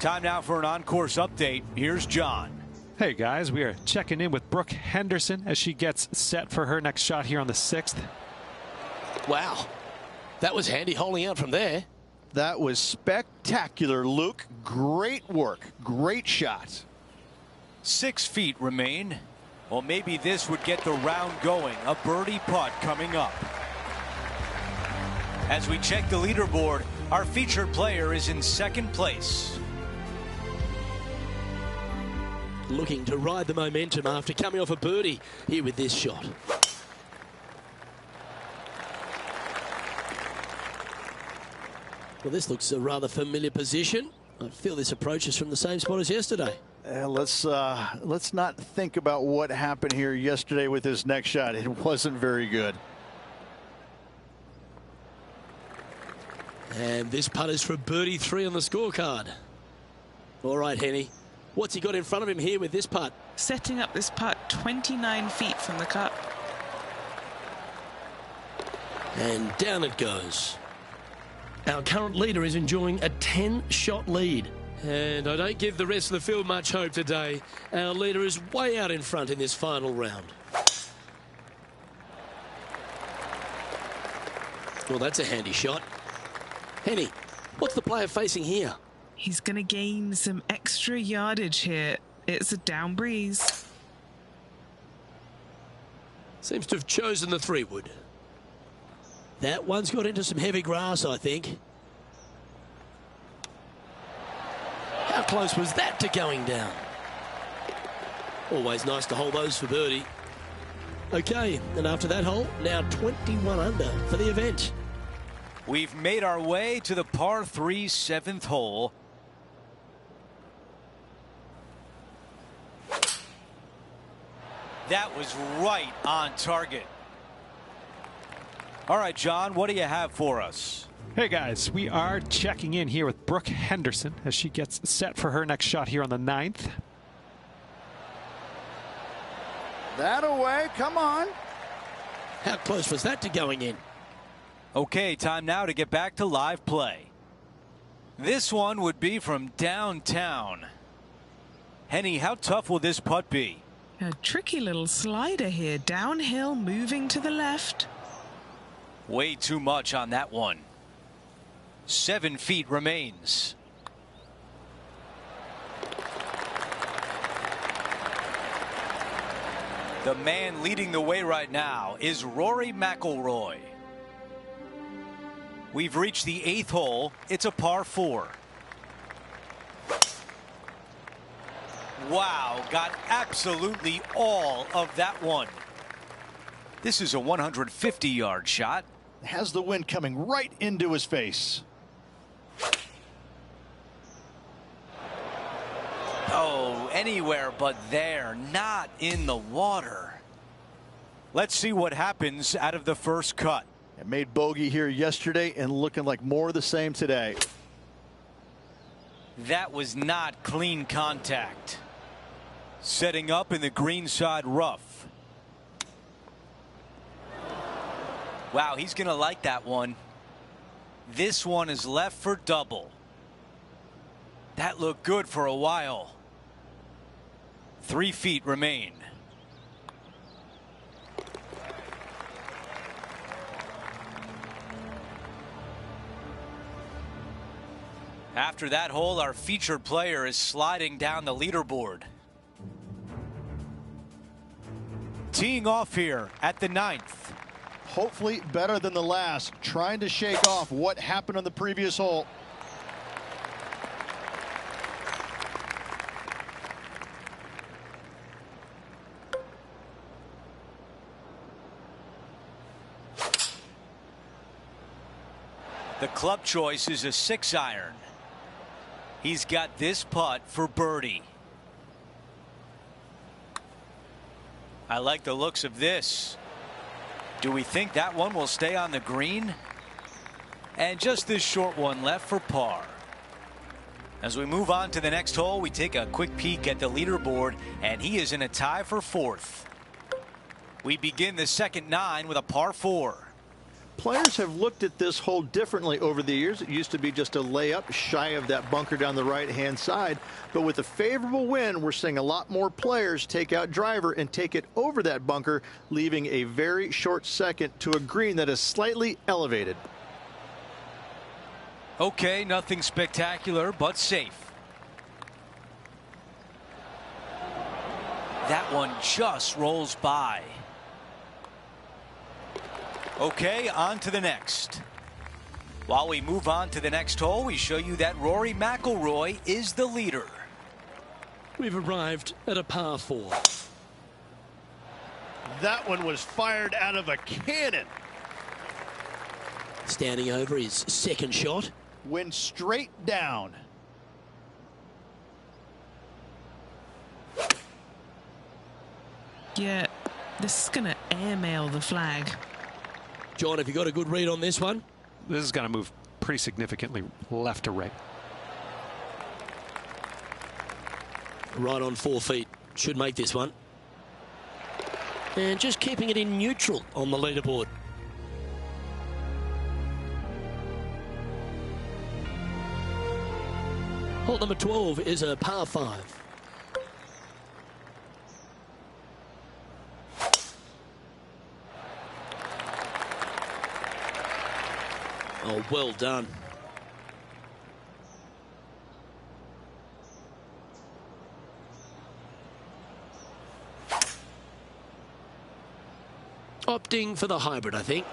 Time now for an on-course update. Here's John. Hey guys, we are checking in with Brooke Henderson as she gets set for her next shot here on the 6th. Wow, that was handy holding out from there. That was spectacular, Luke. Great work. Great shot. 6 feet remain. Well, maybe this would get the round going. A birdie putt coming up. As we check the leaderboard, our featured player is in second place. Looking to ride the momentum after coming off a birdie here with this shot. Well, this looks a rather familiar position. I feel this approach is from the same spot as yesterday. Let's not think about what happened here yesterday with this next shot. It wasn't very good. And this putt is for birdie 3 on the scorecard. All right, Henny. What's he got in front of him here with this putt? Setting up this putt 29 feet from the cup. And down it goes. Our current leader is enjoying a 10-shot lead. And I don't give the rest of the field much hope today. Our leader is way out in front in this final round. Well, that's a handy shot. Henny, what's the player facing here? He's going to gain some extra yardage here. It's a down breeze. Seems to have chosen the 3-wood. That one's got into some heavy grass, I think. How close was that to going down? Always nice to hold those for birdie. Okay, and after that hole, now 21 under for the event. We've made our way to the par 3 7th hole. That was right on target. All right, John, what do you have for us? Hey guys, we are checking in here with Brooke Henderson as she gets set for her next shot here on the 9th. That away, come on. How close was that to going in? Okay, time now to get back to live play. This one would be from downtown. Henny, how tough will this putt be? A tricky little slider here, downhill, moving to the left. Way too much on that one. 7 feet remains. The man leading the way right now is Rory McIlroy. We've reached the 8th hole. It's a par 4. Wow, got absolutely all of that one. This is a 150-yard shot. Has the wind coming right into his face. Oh, anywhere but there, not in the water. Let's see what happens out of the first cut. It made bogey here yesterday and looking like more of the same today. That was not clean contact. Setting up in the greenside rough. Wow, he's going to like that one. This one is left for double. That looked good for a while. 3 feet remain. After that hole, our featured player is sliding down the leaderboard. Teeing off here at the 9th. Hopefully better than the last. Trying to shake off what happened on the previous hole. The club choice is a 6-iron. He's got this putt for birdie. I like the looks of this. Do we think that one will stay on the green? And just this short one left for par. As we move on to the next hole, we take a quick peek at the leaderboard, and he is in a tie for 4th. We begin the second 9 with a par 4. Players have looked at this hole differently over the years. It used to be just a layup shy of that bunker down the right-hand side. But with a favorable wind, we're seeing a lot more players take out driver and take it over that bunker, leaving a very short second to a green that is slightly elevated. Okay, nothing spectacular, but safe. That one just rolls by. Okay, on to the next. While we move on to the next hole, we show you that Rory McIlroy is the leader. We've arrived at a par 4. That one was fired out of a cannon. Standing over his second shot. Went straight down. Yeah, this is going to airmail the flag. John, have you got a good read on this one? This is going to move pretty significantly left to right. Right on 4 feet. Should make this one. And just keeping it in neutral on the leaderboard. Hole number 12 is a par 5. Oh, well done. Opting for the hybrid, I think.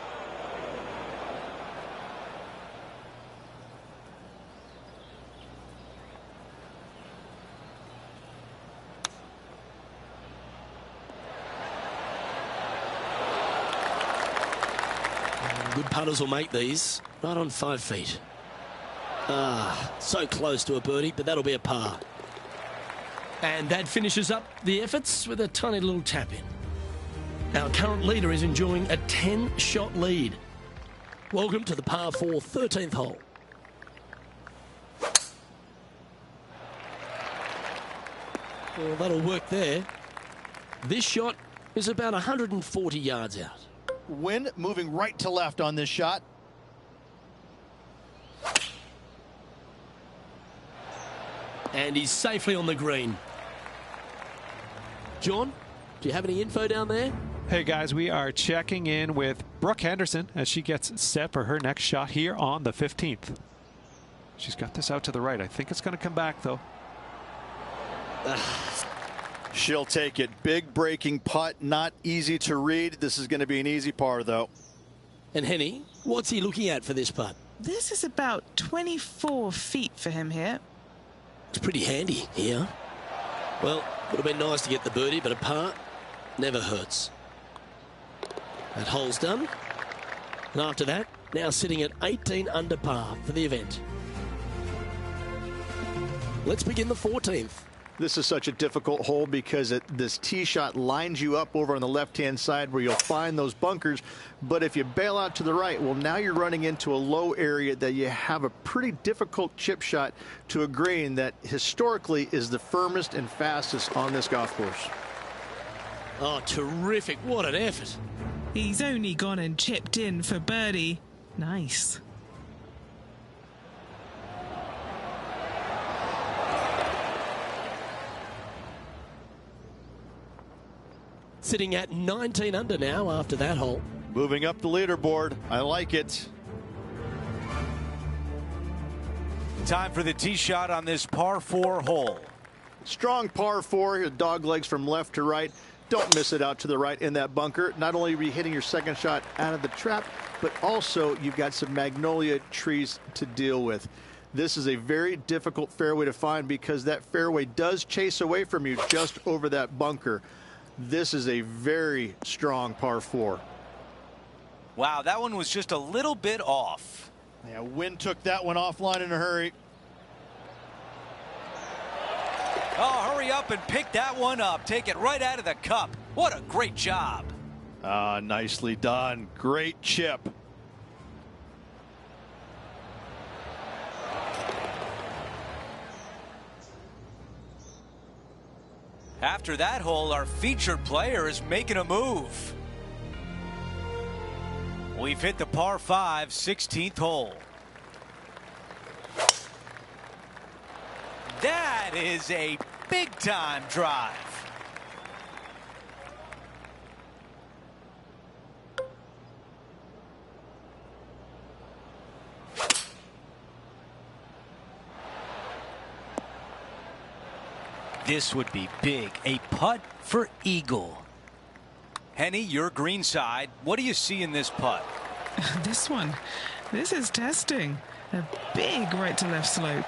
Good putters will make these. Right on 5 feet. Ah, so close to a birdie, but that'll be a par. And that finishes up the efforts with a tiny little tap in. Our current leader is enjoying a 10-shot lead. Welcome to the par 4 13th hole. Well, that'll work there. This shot is about 140 yards out. Wind moving right to left on this shot. And he's safely on the green. John, do you have any info down there? Hey guys, we are checking in with Brooke Henderson as she gets set for her next shot here on the 15th. She's got this out to the right. I think it's going to come back though. She'll take it. Big breaking putt, not easy to read. This is going to be an easy par though. And Henny, what's he looking at for this putt? This is about 24 feet for him here. It's pretty handy here. Well, would have been nice to get the birdie, but a par never hurts. That hole's done. And after that, now sitting at 18 under par for the event. Let's begin the 14th. This is such a difficult hole because this tee shot lines you up over on the left-hand side where you'll find those bunkers. But if you bail out to the right, well, now you're running into a low area that you have a pretty difficult chip shot to a green that historically is the firmest and fastest on this golf course. Oh, terrific. What an effort. He's only gone and chipped in for birdie. Nice. Sitting at 19 under now after that hole. Moving up the leaderboard. I like it. Time for the tee shot on this par 4 hole. Strong par 4. Dog legs from left to right. Don't miss it out to the right in that bunker. Not only are you hitting your second shot out of the trap, but also you've got some magnolia trees to deal with. This is a very difficult fairway to find because that fairway does chase away from you just over that bunker. This is a very strong par 4. Wow, that one was just a little bit off. Yeah, wind took that one offline in a hurry. Oh, hurry up and pick that one up. Take it right out of the cup. What a great job. Nicely done. Great chip. After that hole, our featured player is making a move. We've hit the par 5 16th hole. That is a big time drive. This would be big. A putt for eagle. Henny, your green side. What do you see in this putt? This is testing. A big right to left slope.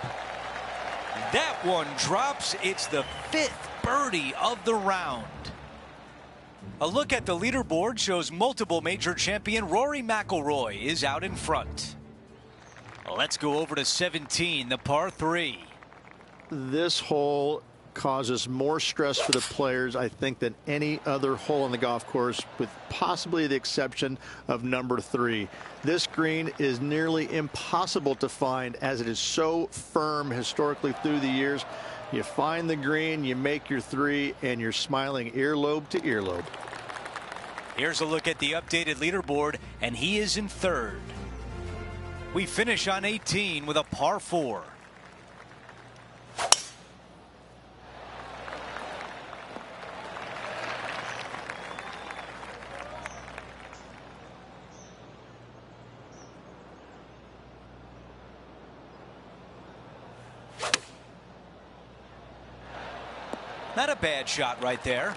That one drops. It's the 5th birdie of the round. A look at the leaderboard shows multiple major champion Rory McIlroy is out in front. Let's go over to 17, the par 3. This hole causes more stress for the players, I think, than any other hole on the golf course, with possibly the exception of number 3. This green is nearly impossible to find as it is so firm historically through the years. You find the green, you make your 3, and you're smiling earlobe to earlobe. Here's a look at the updated leaderboard, and he is in 3rd. We finish on 18 with a par 4. Not a bad shot right there.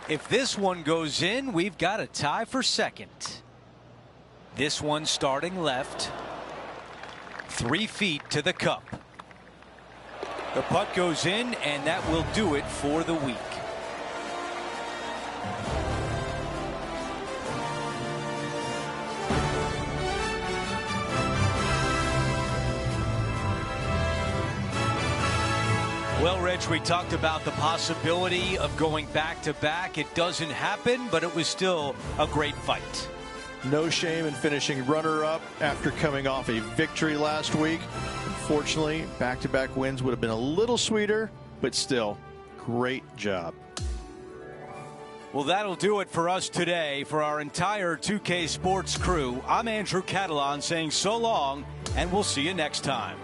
If this one goes in, we've got a tie for 2nd. This one starting left. 3 feet to the cup. The putt goes in, and that will do it for the week. Well, Rich, we talked about the possibility of going back-to-back. It doesn't happen, but it was still a great fight. No shame in finishing runner-up after coming off a victory last week. Unfortunately, back-to-back wins would have been a little sweeter, but still, great job. Well, that'll do it for us today. For our entire 2K Sports crew, I'm Andrew Catalan saying so long, and we'll see you next time.